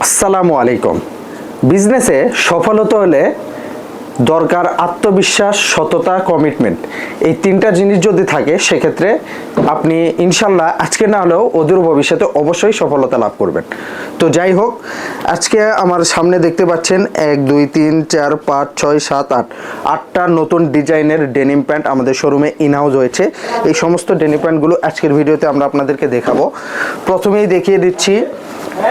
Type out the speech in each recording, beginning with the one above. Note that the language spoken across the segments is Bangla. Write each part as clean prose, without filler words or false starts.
আসসালামু আলাইকুম। বিজনেসে সফল হতে হলে দরকার আত্মবিশ্বাস, সততা, কমিটমেন্ট। এই তিনটা জিনিস যদি থাকে সেক্ষেত্রে আপনি ইনশাল্লাহ আজকে না হলেও অদূর ভবিষ্যতে অবশ্যই সফলতা লাভ করবেন। তো যাই হোক, আজকে আমার সামনে দেখতে পাচ্ছেন 1 2 3 4 5 6 7 8 আটটা নতুন ডিজাইনের ডেনিম প্যান্ট আমাদের শোরুমে ইনহাউস হয়েছে। এই সমস্ত ডেনিম প্যান্টগুলো আজকের ভিডিওতে আমরা আপনাদেরকে দেখাবো। প্রথমেই দেখিয়ে দিচ্ছি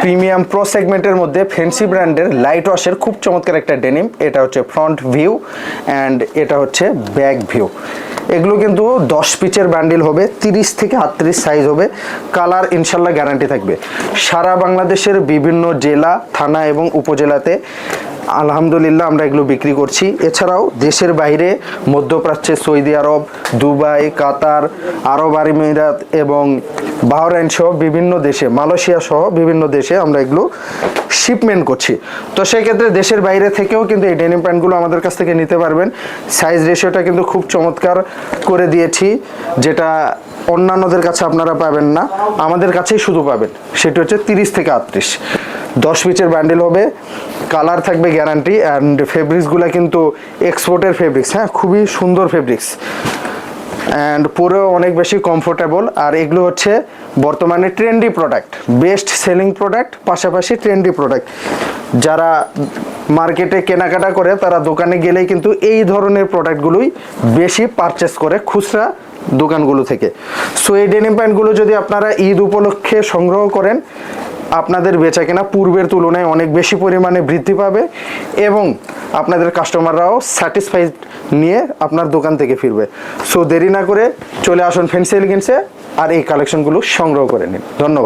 প্রিমিয়াম প্রো সেগমেন্টের মধ্যে ফ্যান্সি ব্র্যান্ডের লাইট ওয়াশের খুব চমৎকার একটা ডেনিম। এটা হচ্ছে ফ্রন্ট ভিউ অ্যান্ড এটা হচ্ছে ব্যাক ভিউ। এগুলো কিন্তু 10 পিচের ব্যান্ডেল হবে, 30 থেকে 38 সাইজ হবে। কালার ইনশাল্লাহ গ্যারান্টি থাকবে। সারা বাংলাদেশের বিভিন্ন জেলা, থানা এবং উপজেলাতে আলহামদুলিল্লাহ আমরা এগুলো বিক্রি করছি। এছাড়াও দেশের বাইরে মধ্যপ্রাচ্যে সৌদি আরব, দুবাই, কাতার, আরব আমিরাত এবং বাহরাইন সহ বিভিন্ন দেশে, মালয়েশিয়া সহ বিভিন্ন দেশে আমরা এগুলো শিপমেন্ট করছি। তো সেই ক্ষেত্রে দেশের বাইরে থেকেও কিন্তু এই ডেনিম প্যান্টগুলো আমাদের কাছ থেকে নিতে পারবেন। সাইজ রেশিওটা কিন্তু খুব চমৎকার করে দিয়েছি, যেটা অন্যান্যদের কাছে আপনারা পাবেন না, আমাদের কাছেই শুধু পাবেন। সেটা হচ্ছে 30 থেকে 38, 10 পিচের ব্যান্ডেল হবে। কালার থাকবে গ্যারান্টি অ্যান্ড ফেব্রিক্সগুলো কিন্তু এক্সপোর্টের ফেব্রিক্স, হ্যাঁ, খুবই সুন্দর ফেব্রিক্স অ্যান্ড পুরো অনেক বেশি কমফোর্টেবল। আর এগুলো হচ্ছে বর্তমানে trendy product, best selling product, পাশাপাশি ট্রেন্ডি প্রোডাক্ট। যারা মার্কেটে কেনাকাটা করে তারা দোকানে গেলেই কিন্তু এই ধরনের প্রোডাক্টগুলোই বেশি পারচেস করে খুচরা দোকানগুলো থেকে। সো এই ডেনিম প্যান্টগুলো যদি আপনারা ঈদ উপলক্ষে সংগ্রহ করেন, আপনাদের বেচাকেনা পূর্বের তুলনায় অনেক বেশি পরিমাণে বৃদ্ধি পাবে এবং আপনাদের কাস্টমাররাও স্যাটিসফাইড নিয়ে আপনার দোকান থেকে ফিরবে। সো দেরি না করে চলে আসুন ফ্যান্সি এলিগেন্সে আর এই কালেকশনগুলো সংগ্রহ করে নিন। ধন্যবাদ।